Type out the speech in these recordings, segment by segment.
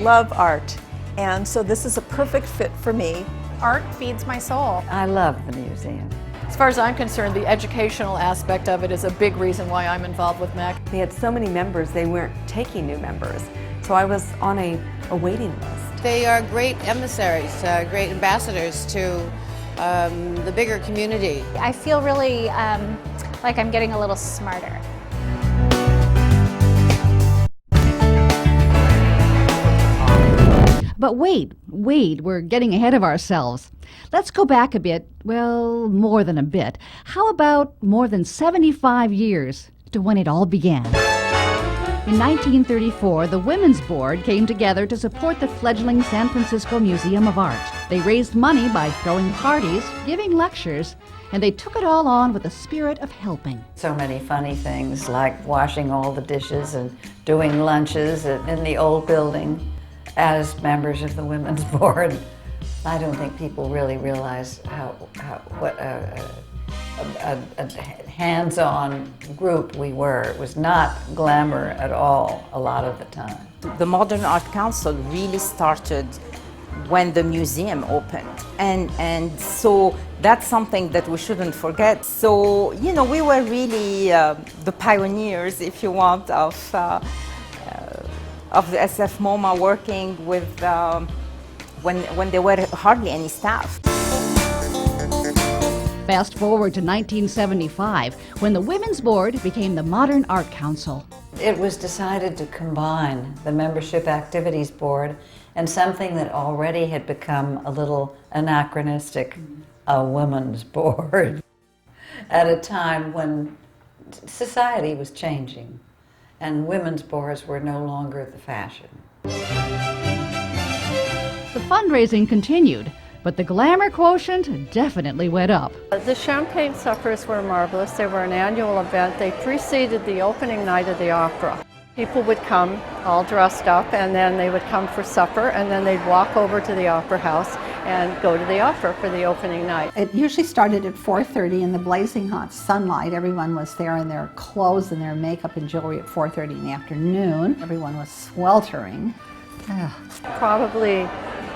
love art, and so this is a perfect fit for me. Art feeds my soul. I love the museum. As far as I'm concerned, the educational aspect of it is a big reason why I'm involved with MAC. They had so many members, they weren't taking new members. So I was on a waiting list. They are great emissaries, great ambassadors to the bigger community. I feel really like I'm getting a little smarter. But wait, we're getting ahead of ourselves. Let's go back a bit, well, more than a bit. How about more than 75 years to when it all began? In 1934, the Women's Board came together to support the fledgling San Francisco Museum of Art. They raised money by throwing parties, giving lectures, and they took it all on with a spirit of helping. So many funny things like washing all the dishes and doing lunches in the old building as members of the Women's Board. I don't think people really realize what a hands-on group we were. It was not glamour at all a lot of the time. The Modern Art Council really started when the museum opened, and so that's something that we shouldn't forget. So, you know, we were really the pioneers, if you want, of the SFMOMA, working with when there were hardly any staff. Fast forward to 1975, when the Women's Board became the Modern Art Council. It was decided to combine the Membership Activities Board and something that already had become a little anachronistic, a Women's Board, at a time when society was changing and women's boards were no longer the fashion. The fundraising continued, but the glamour quotient definitely went up. The champagne suppers were marvelous. They were an annual event. They preceded the opening night of the opera. People would come all dressed up, and then they would come for supper, and then they'd walk over to the opera house and go to the opera for the opening night. It usually started at 4:30 in the blazing hot sunlight. Everyone was there in their clothes and their makeup and jewelry at 4:30 in the afternoon. Everyone was sweltering. Probably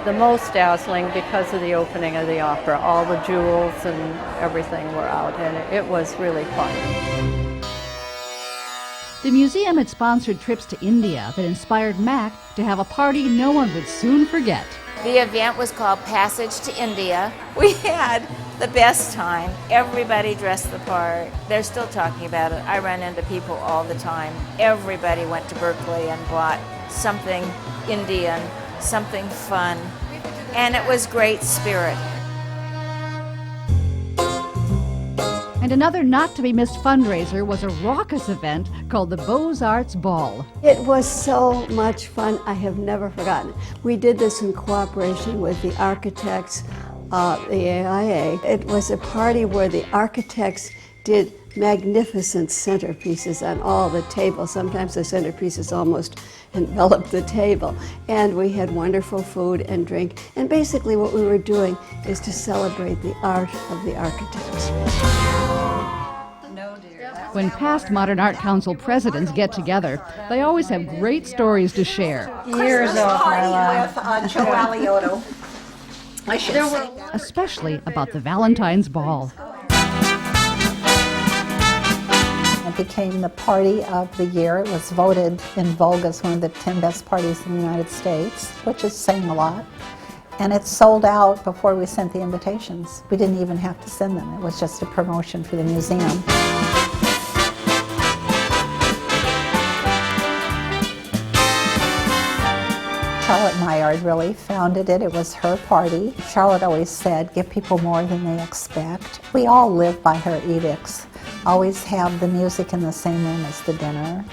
the most dazzling because of the opening of the opera. All the jewels and everything were out, and it was really fun. The museum had sponsored trips to India that inspired MAC to have a party no one would soon forget. The event was called Passage to India. We had the best time. Everybody dressed the part. They're still talking about it. I run into people all the time. Everybody went to Berkeley and bought something Indian, something fun, and it was great spirit. And another not-to-be-missed fundraiser was a raucous event called the Beaux-Arts Ball. It was so much fun. I have never forgotten it. We did this in cooperation with the architects, the AIA. It was a party where the architects did magnificent centerpieces on all the tables. Sometimes the centerpieces almost enveloped the table. And we had wonderful food and drink. And basically what we were doing is to celebrate the art of the architects. When past Modern Art Council presidents get together, they always have great stories to share. Years of my life. With Joe Aliotto. I should say. Especially about the Valentine's Ball. It became the party of the year. It was voted in Vogue as one of the 10 best parties in the United States, which is saying a lot. And it sold out before we sent the invitations. We didn't even have to send them. It was just a promotion for the museum. Charlotte Maillard really founded it. It was her party. Charlotte always said, give people more than they expect. We all live by her edicts. Always have the music in the same room as the dinner.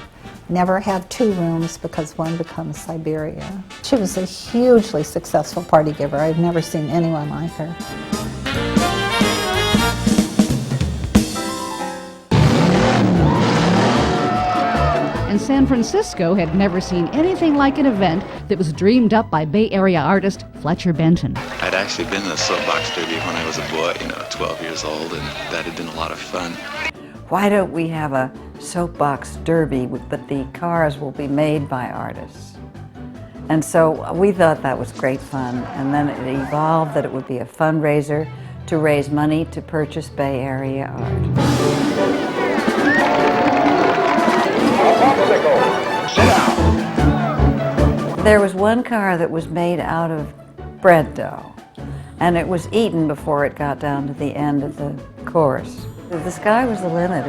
Never have two rooms because one becomes Siberia. She was a hugely successful party giver. I've never seen anyone like her. And San Francisco had never seen anything like an event that was dreamed up by Bay Area artist Fletcher Benton. I'd actually been in a soapbox derby when I was a boy, 12 years old, and that had been a lot of fun. Why don't we have a soapbox derby, but the cars will be made by artists? And so we thought that was great fun, and then it evolved that it would be a fundraiser to raise money to purchase Bay Area art. There was one car that was made out of bread dough, and it was eaten before it got down to the end of the course. The sky was the limit.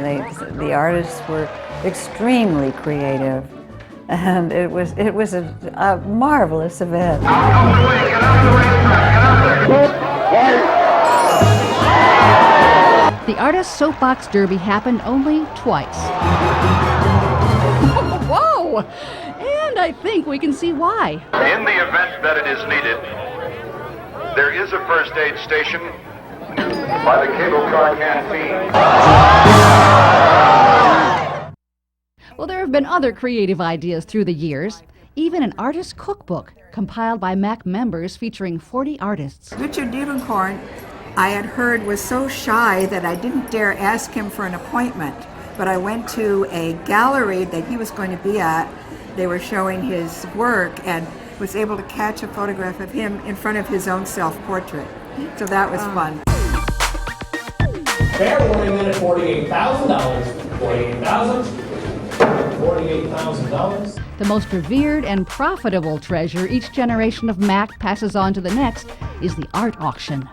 The artists were extremely creative, and it was a marvelous event. The Artist Soapbox Derby happened only twice. Whoa! And I think we can see why. In the event that it is needed, there is a first aid station by the cable car canteen. Well, there have been other creative ideas through the years. Even an artist cookbook compiled by MAC members featuring 40 artists. Richard Diebenkorn, I had heard, was so shy that I didn't dare ask him for an appointment. But I went to a gallery that he was going to be at. They were showing his work and was able to catch a photograph of him in front of his own self-portrait. So that was fun. Fair warning then at $48,000. $48,000. The most revered and profitable treasure each generation of MAC passes on to the next is the art auction.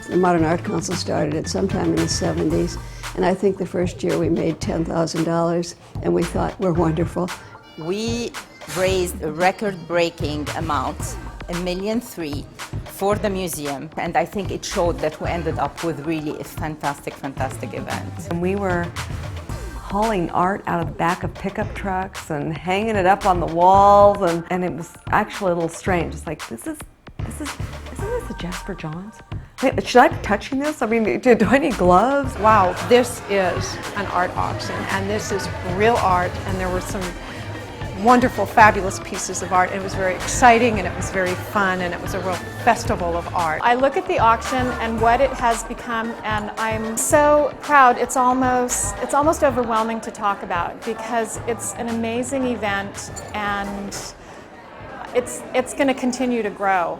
The Modern Art Council started it sometime in the 70s, and I think the first year we made $10,000, and we thought, we're wonderful. We raised a record-breaking amount, $1.3 million, for the museum, and I think it showed that we ended up with really a fantastic event. And we were hauling art out of the back of pickup trucks and hanging it up on the walls, and it was actually a little strange. It's like, isn't this a Jasper Johns? Should I be touching this? I mean, do I need gloves? Wow, this is an art auction, and this is real art, and there were some wonderful, fabulous pieces of art. It was very exciting, and it was very fun, and it was a real festival of art. I look at the auction and what it has become, and I'm so proud. It's almost overwhelming to talk about because it's an amazing event, and it's going to continue to grow.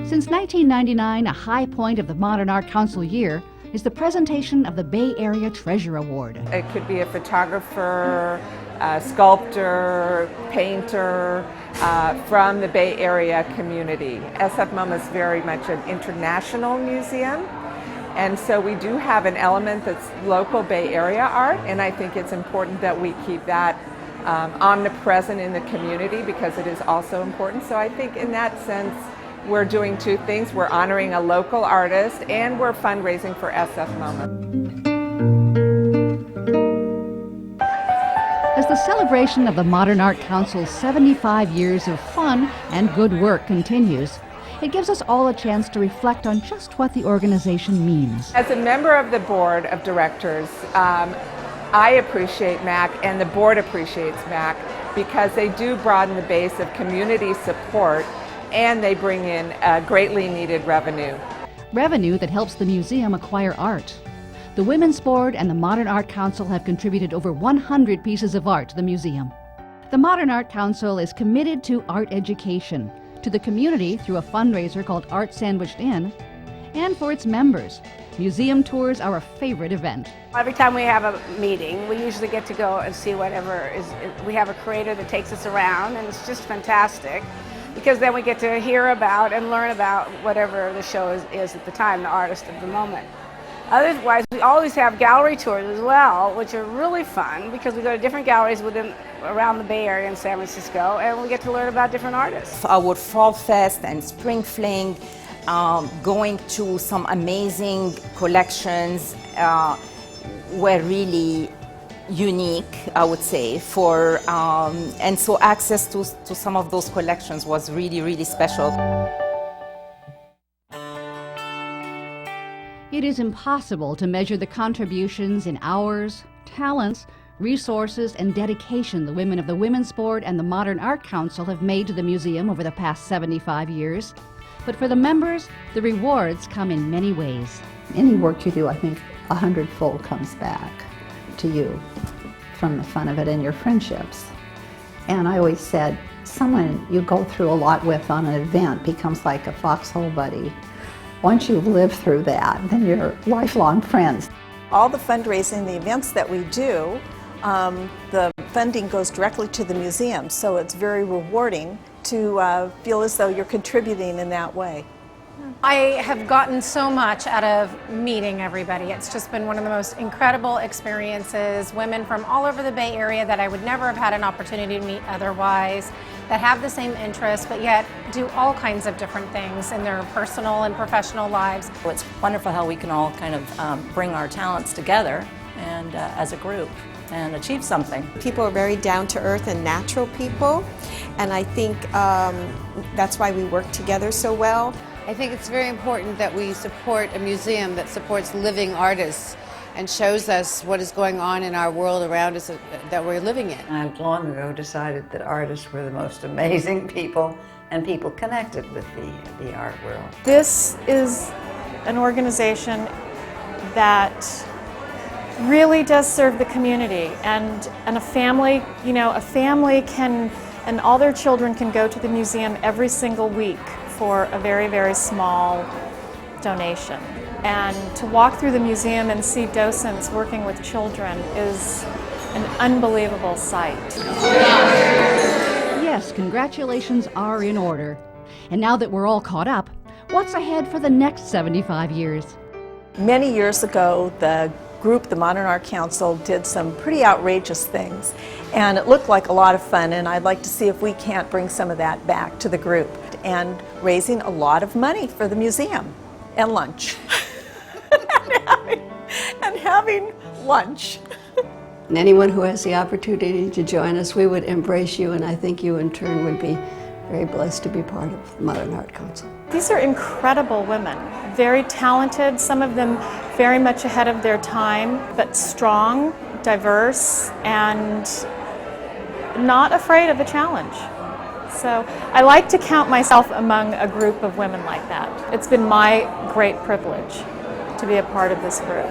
Since 1999, a high point of the Modern Art Council year is the presentation of the Bay Area Treasure Award. It could be a photographer, a sculptor, painter from the Bay Area community. SFMOMA is very much an international museum, and so we do have an element that's local Bay Area art, and I think it's important that we keep that omnipresent in the community because it is also important. So I think in that sense, we're doing two things. We're honoring a local artist and we're fundraising for SFMOMA. As the celebration of the Modern Art Council's 75 years of fun and good work continues, it gives us all a chance to reflect on just what the organization means. As a member of the board of directors, I appreciate MAC and the board appreciates MAC because they do broaden the base of community support and they bring in greatly needed revenue. Revenue that helps the museum acquire art. The Women's Board and the Modern Art Council have contributed over 100 pieces of art to the museum. The Modern Art Council is committed to art education, to the community through a fundraiser called Art Sandwiched In, and for its members. Museum tours are a favorite event. Every time we have a meeting, we usually get to go and see whatever is. We have a curator that takes us around, and it's just fantastic. Because then we get to hear about and learn about whatever the show is at the time, the artist of the moment. Otherwise, we always have gallery tours as well, which are really fun because we go to different galleries around the Bay Area and San Francisco, and we get to learn about different artists. Our Fall Fest and Spring Fling, going to some amazing collections were really unique, I would say, and so access to some of those collections was really special. It is impossible to measure the contributions in hours, talents, resources, and dedication the women of the Women's Board and the Modern Art Council have made to the museum over the past 75 years. But for the members, the rewards come in many ways. Any work you do, I think 100-fold comes back to you from the fun of it and your friendships. And I always said, someone you go through a lot with on an event becomes like a foxhole buddy. Once you've lived through that, then you're lifelong friends. All the fundraising, the events that we do, the funding goes directly to the museum, so it's very rewarding to feel as though you're contributing in that way. I have gotten so much out of meeting everybody. It's just been one of the most incredible experiences. Women from all over the Bay Area that I would never have had an opportunity to meet otherwise, that have the same interests, but yet do all kinds of different things in their personal and professional lives. It's wonderful how we can all kind of bring our talents together and as a group and achieve something. People are very down to earth and natural people, and I think that's why we work together so well. I think it's very important that we support a museum that supports living artists and shows us what is going on in our world around us that we're living in. I long ago decided that artists were the most amazing people and people connected with the art world. This is an organization that really does serve the community, and a family, you know, a family can, and all their children can go to the museum every single week for a very, very small donation. And to walk through the museum and see docents working with children is an unbelievable sight. Yes, congratulations are in order. And now that we're all caught up, what's ahead for the next 75 years? Many years ago, the group, the Modern Art Council, did some pretty outrageous things, and it looked like a lot of fun, and I'd like to see if we can't bring some of that back to the group, and raising a lot of money for the museum, and lunch, and having lunch. And anyone who has the opportunity to join us, we would embrace you, and I think you in turn would be very blessed to be part of the Modern Art Council. These are incredible women, very talented, some of them very much ahead of their time, but strong, diverse, and not afraid of a challenge. So I like to count myself among a group of women like that. It's been my great privilege to be a part of this group.